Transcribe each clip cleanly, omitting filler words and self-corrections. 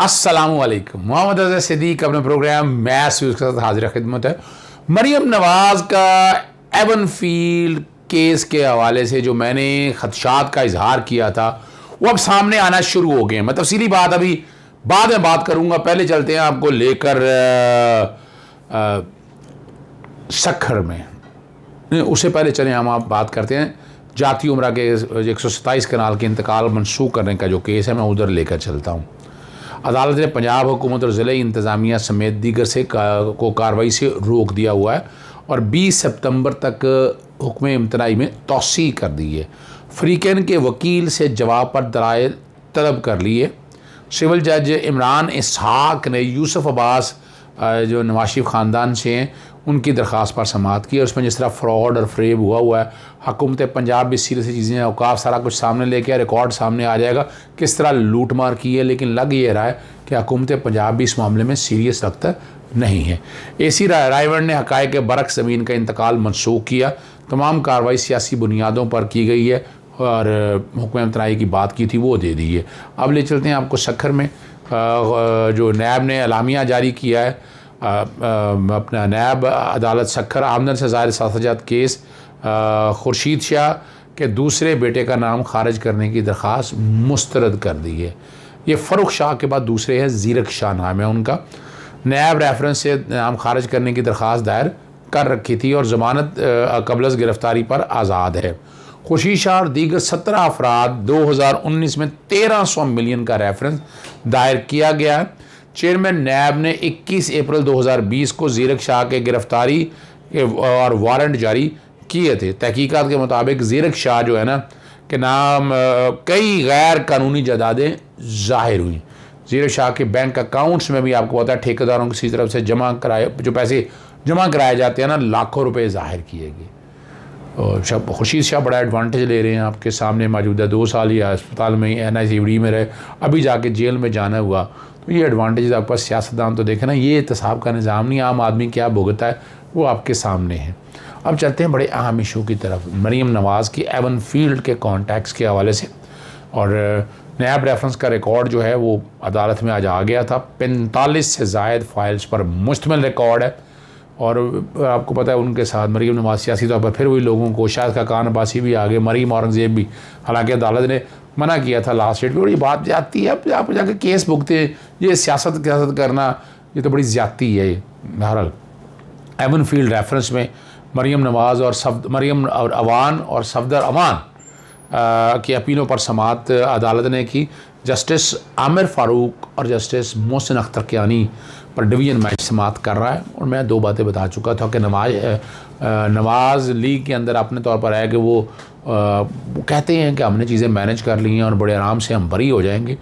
अस्सलामुअलैकुम। मोहम्मद अज़हर सिद्दीक अपने programme maths के साथ हाजिर खिदमत है। मरियम नवाज़ का एवन फील्ड केस के हवाले से जो मैंने खदशात का इजहार किया था वो अब सामने आना शुरू हो गए हैं। मैं तफसीली बात अभी बाद में बात करूँगा, पहले चलते हैं आपको लेकर सखर में। उससे पहले चलें हम आप बात करते हैं जाती उम्रा के 127 कनाल के इंतकाल मनसूख करने का जो केस है, मैं उधर लेकर चलता हूँ। अदालत ने पंजाब हुकूमत और ज़िले इंतज़ामिया समेत दीगर से को कार्रवाई से रोक दिया हुआ है और 20 सितंबर तक हुक्म इम्तनाई में तौसी कर दी है। फ़रीक़ैन के वकील से जवाब पर दलाइल तलब कर लिए। सिविल जज इमरान इसहाक ने यूसुफ अब्बास जो नवाज शरीफ ख़ानदान से हैं उनकी दरख्वास्त पर समाअत की। और उसमें जिस तरह फ्रॉड और फ्रेब हुआ है, हुकूमत पंजाब भी सीरियस चीज़ें औकाफ सारा कुछ सामने लेके आए, रिकॉर्ड सामने आ जाएगा किस तरह लूट मार की है। लेकिन लग ये रहा है कि हुकूमत पंजाब भी इस मामले में सीरियस लगता नहीं है। AC रायवंड ने हक़ाइक़ के बरक्स ज़मीन का इंतकाल मनसूख किया। तमाम कार्रवाई सियासी बुनियादों पर की गई है और हुक्म इम्तनाई की बात की थी वो दे दी है। अब ले चलते हैं आपको सखर में। जो नैब ने एलामिया जारी किया है, अपना नैब अदालत सखर आमदन से ज़ाहिर साथजात केस खुर्शीद शाह के दूसरे बेटे का नाम खारिज करने की दरख्वास्त मुस्तरद कर दी है। ये फ़रुख शाह के बाद दूसरे हैं, ज़ीरक शाह नाम है उनका। नैब रेफरेंस से नाम खारिज करने की दरख्वास्त दायर कर रखी थी और ज़मानत कबल गिरफ़्तारी पर आज़ाद है। खुर्शीद शाह और दीगर 17 अफराद 2019 में 1300 मिलियन का रेफरेंस दायर किया गया है। चेयरमैन नैब ने 21 अप्रैल 2020 को ज़ीरक शाह के गिरफ़्तारी और वारंट जारी किए थे। तहकीकात के मुताबिक ज़ीरक शाह जो है ना के नाम कई गैर कानूनी जायदादें ज़ाहिर हुई। ज़ीरक शाह के बैंक अकाउंट्स में भी आपको पता है ठेकेदारों की तरफ से जमा कराए जो पैसे जमा कराए जाते हैं ना, लाखों रुपए ज़ाहिर किए गए। और खुर्शीद शाह बड़ा एडवांटेज ले रहे हैं आपके सामने मौजूदा 2 साल ही अस्पताल में NICD में रहे, अभी जाके जेल में जाना हुआ। तो ये एडवांटेज आपके पास सियासतदान तो देखे ना, ये एहतसाब का निज़ाम नहीं, आम आदमी क्या भुगता है वो आपके सामने है। अब चलते हैं बड़े अहम इशू की तरफ, मरीम नवाज़ की एवन फील्ड के कॉन्टैक्ट्स के हवाले से। और नैब रेफरेंस का रिकॉर्ड जो है वो अदालत में आज आ गया था। 45 से ज़ायद फाइल्स पर मुश्तमिल रिकॉर्ड है और आपको पता है उनके साथ मरीम नवाज़ सियासी तौर पर फिर वही लोगों को शायद का कान अब्बासी भी आ गए, मरीम औरंगज़ेब भी। हालांकि अदालत ने मना किया था लास्ट डेट पर। और ये बात जाती है अब आप जाके केस भुगते, ये सियासत करना ये तो बड़ी ज़्यादती है। बहरहाल एवन फील्ड रेफरेंस में मरीम नवाज़ और मरीम और अवान और सफदर अमान की अपीलों पर समाअत अदालत ने की। जस्टिस आमिर फ़ारूक और जस्टिस मोहसिन अख्तर कियानी पर डिवीज़न बेंच समाअत कर रहा है। और मैं 2 बातें बता चुका था कि नवाज़ लीग के अंदर अपने तौर पर है कि वो कहते हैं कि हमने चीज़ें मैनेज कर ली हैं और बड़े आराम से हम बरी हो जाएंगे।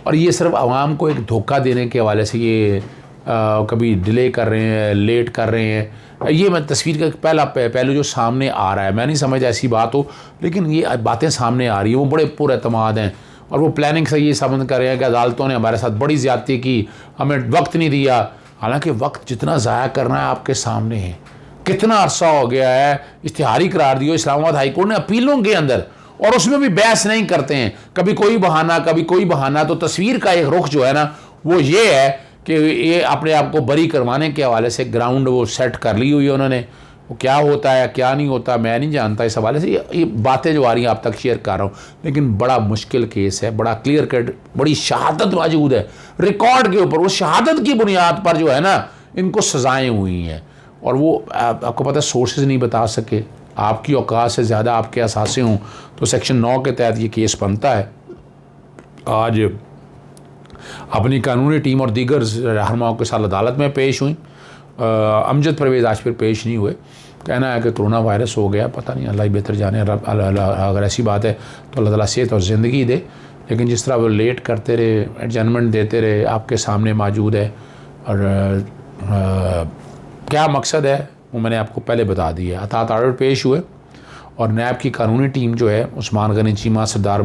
और ये सिर्फ आवाम को एक धोखा देने के हवाले से ये कभी डिले कर रहे हैं, लेट कर रहे हैं। ये मैं तस्वीर का पहला पहलू जो सामने आ रहा है, मैं नहीं समझ ऐसी बात हो, लेकिन ये बातें सामने आ रही हैं। वो बड़े पुरएतमाद हैं और वो प्लानिंग से ये साबित कर रहे हैं कि अदालतों ने हमारे साथ बड़ी ज़्यादती की, हमें वक्त नहीं दिया। हालांकि वक्त जितना ज़ाया करना है आपके सामने है। कितना अरसा हो गया है, इश्तिहारी करार दिया इस्लामाबाद हाई कोर्ट ने अपीलों के अंदर, और उसमें भी बहस नहीं करते हैं। कभी कोई बहाना कभी कोई बहाना। तो तस्वीर का एक रुख जो है ना वो ये है कि ये अपने आप को बरी करवाने के हवाले से ग्राउंड वो सेट कर ली हुई है उन्होंने। वो क्या होता है क्या नहीं होता मैं नहीं जानता। इस हवाले से ये बातें जो आ रही हैं आप तक शेयर कर रहा हूँ। लेकिन बड़ा मुश्किल केस है, बड़ा क्लियर कट, बड़ी शहादत मौजूद है रिकॉर्ड के ऊपर। वो शहादत की बुनियाद पर जो है ना इनको सजाएं हुई हैं। और वो आपको पता है सोर्सेज नहीं बता सके, आपकी औकात से ज़्यादा आपके असासे हों तो सेक्शन 9 के तहत ये केस बनता है। आज अपनी कानूनी टीम और दीगर रहनुमाओं के साथ अदालत में पेश हुई। अमजद परवेज़ आज फिर पेश नहीं हुए। कहना है कि कोरोना वायरस हो गया, पता नहीं, अल्लाह ही बेहतर जाने। अगर ऐसी बात है तो अल्लाह ताला सेहत और ज़िंदगी दे। लेकिन जिस तरह वो लेट करते रहे, एडजमेंट देते रहे, आपके सामने मौजूद है। और क्या मकसद है वो मैंने आपको पहले बता दिया। अतात आर्डर पेश हुए और नैब की कानूनी टीम जो है उस्मान गनी चीमा, सरदार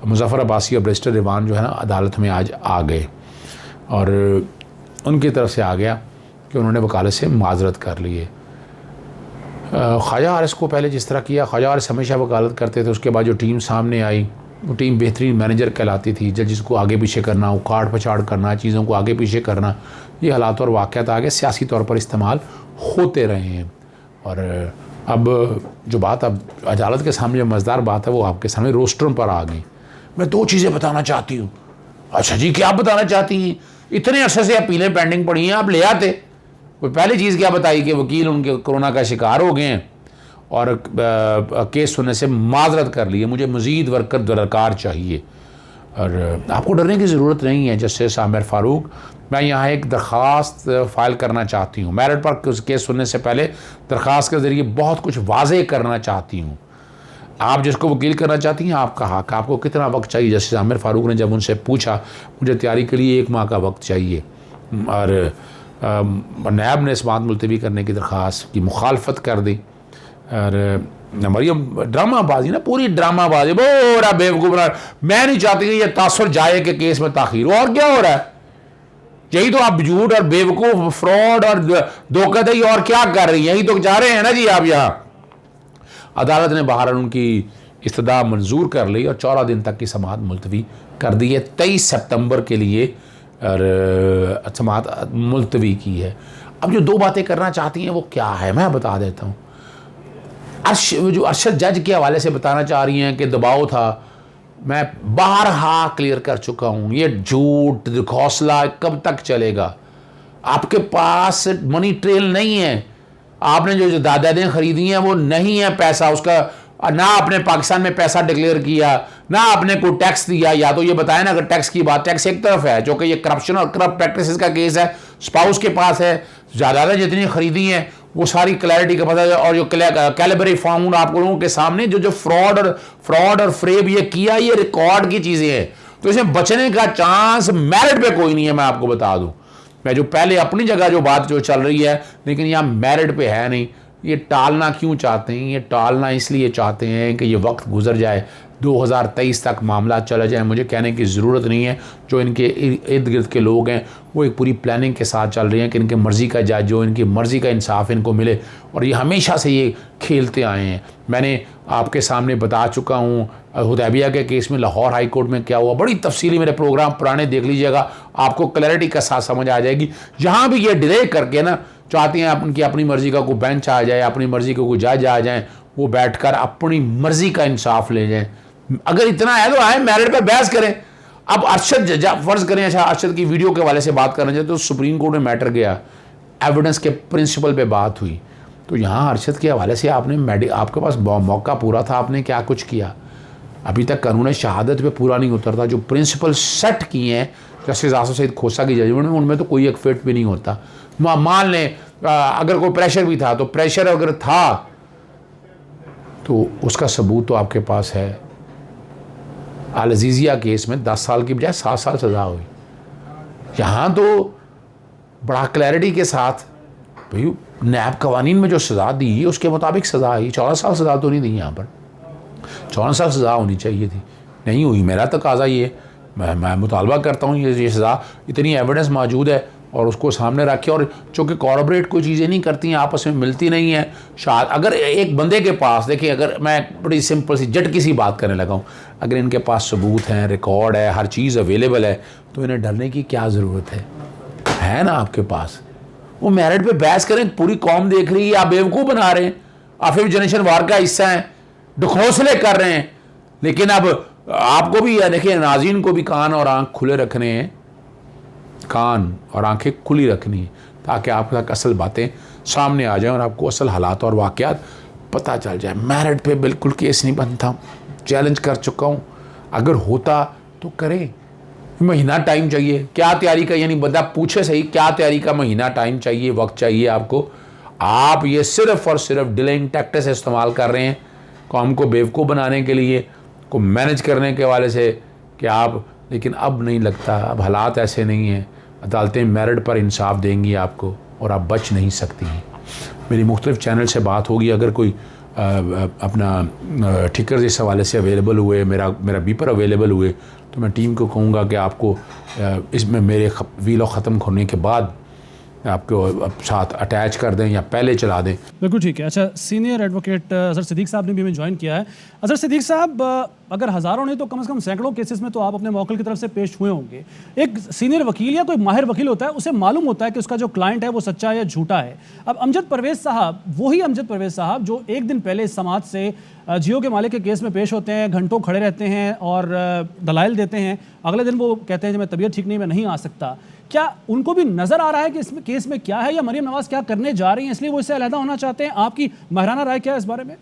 मुजफ्फर अब्बासी और बैरिस्टर रिवान जो है ना अदालत में आज आ गए। और उनकी तरफ से आ गया कि उन्होंने वकालत से माजरत कर ली है। ख्वाजा हारिस को पहले जिस तरह किया, ख्वाजा हारिस हमेशा वकालत करते थे, उसके बाद जो टीम सामने आई वो टीम बेहतरीन मैनेजर कहलाती थी, जजिस को आगे पीछे करना, उखाड़ पछाड़ करना, चीज़ों को आगे पीछे करना, ये हालात और वाक़यात आगे सियासी तौर पर इस्तेमाल होते रहे हैं। और अब जो बात अब अदालत के सामने जो मज़ेदार बात है वो आपके सामने रोस्टरों पर आ गई। मैं 2 चीज़ें बताना चाहती हूँ। अच्छा जी, क्या बताना चाहती हैं? इतने अरसे से अपीलें पेंडिंग पड़ी हैं, आप ले आते। कोई पहली चीज़ क्या बताई कि वकील उनके कोरोना का शिकार हो गए हैं और केस सुनने से माजरत कर ली है, मुझे मज़ीद वर्कर दरकार चाहिए। और आपको डरने की ज़रूरत नहीं है जस्टिस आमिर फ़ारूक। मैं यहाँ एक दरख्वास्त फ़ाइल करना चाहती हूँ। मेरिट पर केस सुनने से पहले दरख्वास्त के ज़रिए बहुत कुछ वाज़ेह करना चाहती हूँ। आप जिसको वकील करना चाहती हैं आपका हक, आपको कितना वक्त चाहिए? जस्टिस आमिर फ़ारूक ने जब उनसे पूछा, मुझे तैयारी के लिए 1 माह का वक्त चाहिए। और नायब ने इस बात मुलतवी करने की दरख्वास्त की मुखालफत कर दी। और मरियम ड्रामाबाजी ना, पूरी ड्रामाबाजी, बोरा बेवकूफ़। मैं नहीं चाहती कि ये तासुर जाए कि केस में ताख़ीर हो। और क्या हो रहा है? यही तो आप झूठ और बेवकूफ़, फ्रॉड और धोखाधड़ी और क्या कर रही हैं? यही तो चाह रहे हैं ना जी आप। यहाँ अदालत ने बहरहाल उनकी इस्तदा मंजूर कर ली और 14 दिन तक की समाअत मुलतवी कर दी है। 23 सितंबर के लिए और समाअत मुलतवी की है। अब जो 2 बातें करना चाहती हैं वो क्या है, मैं बता देता हूँ। जो अरशद जज के हवाले से बताना चाह रही हैं कि दबाव था, मैं बारहा क्लियर कर चुका हूँ। ये झूठ घोंसला कब तक चलेगा? आपके पास मनी ट्रेल नहीं है। आपने जो जायदादें खरीदी हैं वो नहीं है पैसा उसका, ना आपने पाकिस्तान में पैसा डिक्लेयर किया, ना आपने कोई टैक्स दिया। या तो ये बताया ना, अगर टैक्स की बात, टैक्स एक तरफ है जो कि ये करप्शन और करप्ट प्रैक्टिसेस का केस है, स्पाउस के पास है, जायदादें जितनी खरीदी हैं वो सारी क्लैरिटी का पता है। और जो कैलिबरी फाउंड आप लोगों के सामने जो फ्रॉड और फ्रेब ये किया, ये रिकॉर्ड की चीज़ें हैं। तो इसमें बचने का चांस मेरिट पे कोई नहीं है, मैं आपको बता दूं। मैं जो पहले अपनी जगह जो बात जो चल रही है, लेकिन यहाँ मेरिट पे है नहीं। ये टालना क्यों चाहते हैं? ये टालना इसलिए चाहते हैं कि ये वक्त गुजर जाए, 2023 तक मामला चला जाए। मुझे कहने की ज़रूरत नहीं है। जो इनके इर्द गिर्द के लोग हैं वो एक पूरी प्लानिंग के साथ चल रहे हैं कि इनके मर्ज़ी का जज जो इनकी मर्ज़ी का इंसाफ इनको मिले, और ये हमेशा से ये खेलते आए हैं। मैंने आपके सामने बता चुका हूँ हुदैबिया के केस में लाहौर हाई कोर्ट में क्या हुआ, बड़ी तफसीली मेरे प्रोग्राम पुराने देख लीजिएगा, आपको क्लैरिटी के साथ समझ आ जाएगी। यहाँ भी ये डिले करके ना चाहती हैं उनकी अपनी मर्ज़ी का कोई बेंच आ जाए, अपनी मर्ज़ी का कोई जज आ जाए, वो बैठकर अपनी मर्ज़ी का इंसाफ ले जाएं। अगर इतना है तो आए मेरिट पे बहस करें। अब अरशद फर्ज करें, अच्छा अरशद की वीडियो के वाले से बात करना चाहिए तो सुप्रीम कोर्ट में मैटर गया, एविडेंस के प्रिंसिपल पे बात हुई। तो यहाँ अरशद के हवाले से आपके पास मौका पूरा था, आपने क्या कुछ किया? अभी तक कानून शहादत पे पूरा नहीं उतरता। जो प्रिंसिपल सेट किए हैं जस्टिस आसिफ सईद खोसा की जजमेंट में, उनमें तो कोई एक फिट भी नहीं होता। मान लें अगर कोई प्रेशर भी था, तो प्रेशर अगर था तो उसका सबूत तो आपके पास है। अल अज़ीज़िया केस में 10 साल की बजाय 7 साल सज़ा हुई। यहाँ तो बड़ा क्लैरिटी के साथ भाई नैब कवानीन में जो सज़ा दी उसके मुताबिक सज़ा आई। 14 साल सज़ा तो नहीं दी, यहाँ पर 14 साल सज़ा होनी चाहिए थी, नहीं हुई। मेरा तकाज़ा ये, मैं मुतालबा करता हूँ ये सज़ा, इतनी एविडेंस मौजूद है और उसको सामने रखे, और चूँकि कॉर्पोरेट कोई चीज़ें नहीं करती हैं, आपस में मिलती नहीं है। शायद अगर एक बंदे के पास, देखिए अगर मैं बड़ी सिंपल सी झटकी सी बात करने लगा हूँ, अगर इनके पास सबूत हैं, रिकॉर्ड है, हर चीज़ अवेलेबल है, तो इन्हें डरने की क्या ज़रूरत है ना आपके पास। वो मेरिट पे बहस करें, पूरी कौम देख रही है, आप बेवकूफ़ बना रहे हैं, आप फिर जनरेशन वार का हिस्सा हैं, ढकोसले कर रहे हैं। लेकिन अब आपको भी देखिए, नाज़रीन को भी कान और आँख खुले रखने हैं, कान और आंखें खुली रखनी है, ताकि आप तक असल बातें सामने आ जाएं और आपको असल हालात और वाक़यात पता चल जाए। मेरिट पे बिल्कुल केस नहीं बनता, चैलेंज कर चुका हूँ। अगर होता तो करें, महीना टाइम चाहिए। क्या तैयारी का, यानी बंदा पूछे सही, क्या तैयारी का महीना टाइम चाहिए, वक्त चाहिए आपको? आप ये सिर्फ़ और सिर्फ डिलेइंग टैक्टिक्स इस्तेमाल कर रहे हैं कौम को बेवकूफ़ बनाने के लिए, को मैनेज करने के वाले से कि आप। लेकिन अब नहीं लगता, अब हालात ऐसे नहीं हैं। अदालतें मेरिट पर इंसाफ देंगी आपको और आप बच नहीं सकती हैं। मेरी मुख्तलिफ चैनल से बात होगी, अगर कोई अपना ठिकर इस हवाले से अवेलेबल हुए, मेरा बीपर अवेलेबल हुए, तो मैं टीम को कहूँगा कि आपको इसमें मेरे वीलो ख़त्म होने के बाद आपको साथ अटैच कर दें या पहले चला दें। बिल्कुल ठीक है। अच्छा, सीनियर एडवोकेट अजहर सिद्दीक साहब ने भी हमें ज्वाइन किया है। अजहर सिद्दीक साहब, अगर हज़ारों नहीं तो कम से कम सैकड़ों केसेस में तो आप अपने मौकल की तरफ से पेश हुए होंगे। एक सीनियर वकील या कोई माहिर वकील होता है, उसे मालूम होता है कि उसका जो क्लाइंट है वो सच्चा है या झूठा है। अब अमजद परवेज़ साहब, वही अमजद परवेज़ साहब जो एक दिन पहले इस समाज से जियो के मालिक के केस में पेश होते हैं, घंटों खड़े रहते हैं और दलाइल देते हैं, अगले दिन वो कहते हैं कि मैं तबीयत ठीक नहीं, मैं नहीं आ सकता। क्या उनको भी नजर आ रहा है कि इसमें केस में क्या है, या मरियम नवाज क्या करने जा रही हैं इसलिए वो इससे अलहदा होना चाहते हैं? आपकी माहिराना राय क्या है इस बारे में?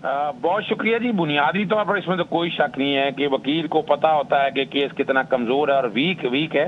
बहुत शुक्रिया जी। बुनियादी तौर पर इसमें तो कोई शक नहीं है कि वकील को पता होता है कि केस कितना कमजोर है और वीक है।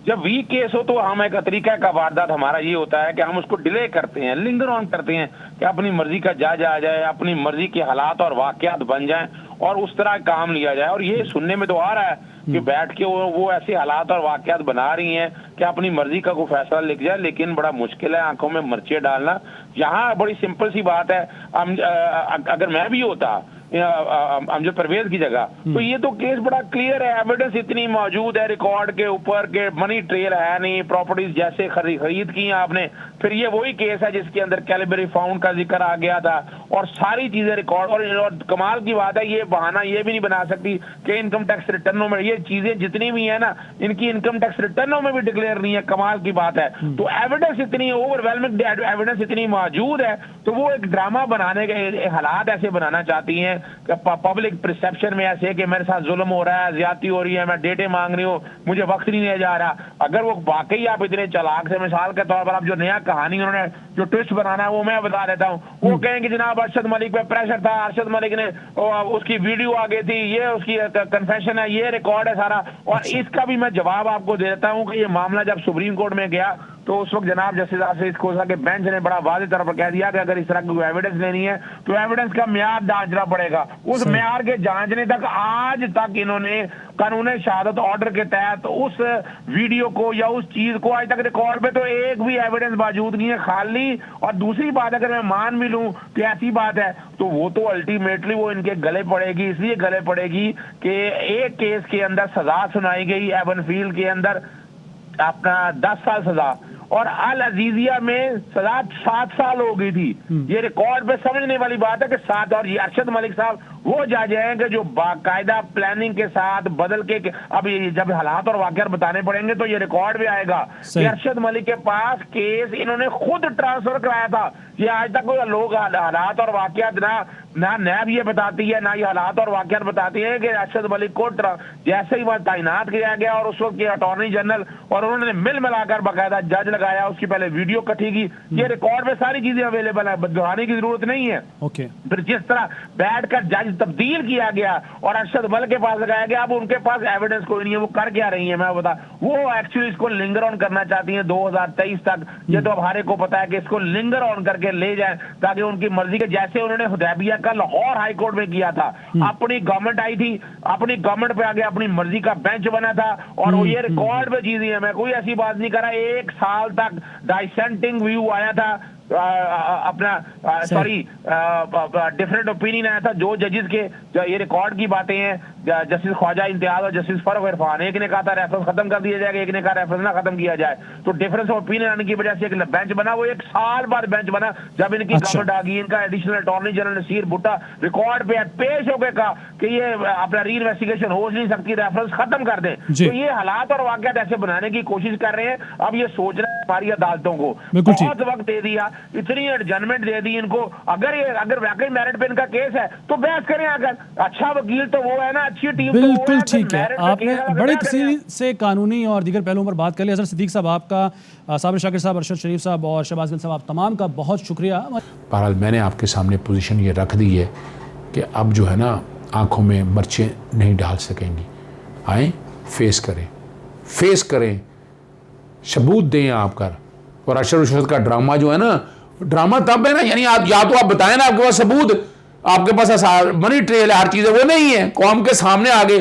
जब वीक केस हो तो हम एक तरीका का वारदात हमारा ये होता है कि हम उसको डिले करते हैं, लिंगर ऑन करते हैं कि अपनी मर्जी का जज आ जाए, अपनी मर्जी के हालात और वाकयात बन जाएं और उस तरह काम लिया जाए। और ये सुनने में तो आ रहा है कि बैठ के वो ऐसे हालात और वाकयात बना रही हैं कि अपनी मर्जी का कोई फैसला लिख जाए, लेकिन बड़ा मुश्किल है आंखों में मिर्चे डालना। यहाँ बड़ी सिंपल सी बात है, अगर मैं भी होता अमजद परवेज की जगह तो ये तो केस बड़ा क्लियर है, एविडेंस इतनी मौजूद है रिकॉर्ड के ऊपर के मनी ट्रेल है नहीं, प्रॉपर्टीज जैसे खरीद की आपने, फिर ये वही केस है जिसके अंदर कैलिबरी फाउंड का जिक्र आ गया था और सारी चीजें रिकॉर्ड। और कमाल की बात है, ये बहाना ये भी नहीं बना सकती कि इनकम टैक्स रिटर्नों में ये चीजें जितनी भी है ना, इनकी इनकम टैक्स रिटर्नों में भी डिक्लेयर नहीं है। कमाल की बात है। तो एविडेंस इतनी ओवरवेलमिंग एविडेंस इतनी मौजूद है, तो वो एक ड्रामा बनाने के हालात ऐसे बनाना चाहती हैं कि पब्लिक परसेप्शन में ऐसे कि मेरे साथ जुल्म हो रहा है, ज्यादती हो रही है, मैं डेटे मांग रही हूँ, मुझे वक्त नहीं दिया जा रहा। अगर वो वाकई आप इतने चालाक से, मिसाल के तौर पर आप जो नया कहानी उन्होंने जो ट्विस्ट बनाना है वो मैं बता देता हूँ। वो कहेंगे जनाब अरशद मलिक पे प्रेशर था, अरशद मलिक ने उसकी वीडियो आ गई थी, ये उसकी कन्फेशन है, ये रिकॉर्ड है सारा। और इसका भी मैं जवाब आपको दे देता हूँ कि ये मामला जब सुप्रीम कोर्ट में गया तो उस वक्त जनाब जस्टिस आसिफ खोसा के बेंच ने बड़ा वाज़ेह तौर पर कह दिया कि अगर इस तरह की एविडेंस लेनी है तो एविडेंस का म्यार जांचना पड़ेगा। उस म्यार के जांचने तक आज तक इन्होंने कानून शहादत ऑर्डर के तहत उस वीडियो को या उस चीज को आज तक रिकॉर्ड पे तो एक भी एविडेंस मौजूद नहीं है, खाली। और दूसरी बात, अगर मैं मान भी लूं कि ऐसी बात है तो वो तो अल्टीमेटली वो इनके गले पड़ेगी, इसलिए गले पड़ेगी कि एक केस के अंदर सजा सुनाई गई, एवनफील्ड के अंदर अपना 10 साल सजा और अल अजीजिया में सजा 7 साल हो गई थी। ये रिकॉर्ड पे समझने वाली बात है कि 7। और ये अरशद मलिक साहब वो जज हैं कि जो बाकायदा प्लानिंग के साथ बदल के अब जब हालात और वाकयात बताने पड़ेंगे तो ये रिकॉर्ड भी आएगा कि अरशद मलिक के पास केस इन्होंने खुद ट्रांसफर कराया था। ये आज तक कोई लोग हालात और वाकयात ना नैब ये बताती है, ना ये हालात और वाकयात बताती है कि अरशद मलिक को जैसे ही वह तैनात किया गया और उस वक्त के अटॉर्नी जनरल और उन्होंने मिल मिलाकर बाकायदा जज लगाया, उसकी पहले वीडियो कटी की। ये रिकॉर्ड में सारी चीजें अवेलेबल है, दोहराने की जरूरत नहीं है। फिर जिस तरह बैठकर जज तब्दील किया गया और अरशद मलिक के पास लगाया गया, अब उनके पास एविडेंस कोई नहीं है, वो कर क्या रही है मैं बता। वो एक्चुअली इसको लिंगर ऑन करना चाहती है 2023 तक। ये तो अब हर एक को पता है कि इसको लिंगर ऑन करके ले जाए ताकि उनकी मर्जी के, जैसे उन्होंने हुदैबिया का लाहौर हाई कोर्ट में किया था। अपनी गवर्नमेंट आई थी, अपनी गवर्नमेंट पे आगे अपनी मर्जी का बेंच बना था और वो ये रिकॉर्ड पे चीजें हैं। मैं कोई ऐसी बात नहीं कर रहा, 1 साल तक डाइसेंटिंग व्यू आया था, अपना डिफरेंट ओपिनियन आया था जो जजेस के। ये रिकॉर्ड की बातें हैं, जस्टिस ख्वाजा इम्तियाज और जस्टिस फरूख इरफान, एक ने कहा था रेफरेंस खत्म कर दिया जाएगा, एक ने कहा रेफरेंस ना खत्म किया जाए। तो डिफरेंस ऑफ ओपिनियन आने की वजह से एक बेंच बना, वो 1 साल बाद बेंच बना जब इनकी गवर्नमेंट आ गई। इनका एडिशनल अटॉर्नी जनरल नसीर भुट्टा रिकॉर्ड पे पेश होकर कहा कि ये अपना री इन्वेस्टिगेशन हो नहीं सकती, रेफरेंस खत्म कर दें। तो ये हालात और वाकयात ऐसे बनाने की कोशिश कर रहे हैं। अब ये सोच रहे हैं हमारी अदालतों को बहुत वक्त दे दिया, इतनी एडजमेंट दे दी इनको। अगर वाकई मेरिट पे इनका केस है तो बहस करें। अगर अच्छा वकील तो वो है ना, अच्छी टीम। बिल्कुल ठीक है, आपने बड़ी तफसील से कानूनी और दीगर पहलुओं पर बात कर ली। अजहर सिद्दीक साहब आपका, साबिर शाकिर साहब, अरशद शरीफ साहब और शहबाज गिल साहब, आप तमाम का बहुत शुक्रिया। बहरहाल मैंने आपके सामने पोजीशन ये रख दी है कि अब जो है ना आंखों में मिर्चें नहीं डाल सकेंगी। आए फेस करें, सबूत दें आप कर। और अरशद का ड्रामा जो है ना, ड्रामा तब है ना, यानी आप या तो आप बताएं ना आपके पास सबूत, आपके पास मनी ट्रेल है, हर चीज़ है, वो नहीं है। कौम के सामने आगे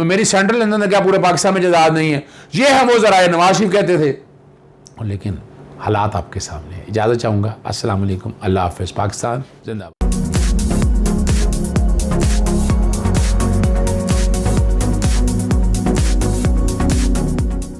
मेरी सेंट्रल लंदन क्या पूरे पाकिस्तान में जायदाद नहीं है, ये है वो ज़राए नवाज शरीफ कहते थे। लेकिन हालात आपके सामने। इजाज़त चाहूँगा। अस्सलाम वालेकुम, अल्लाह हाफ़िज़। पाकिस्तान जिंदाबाद।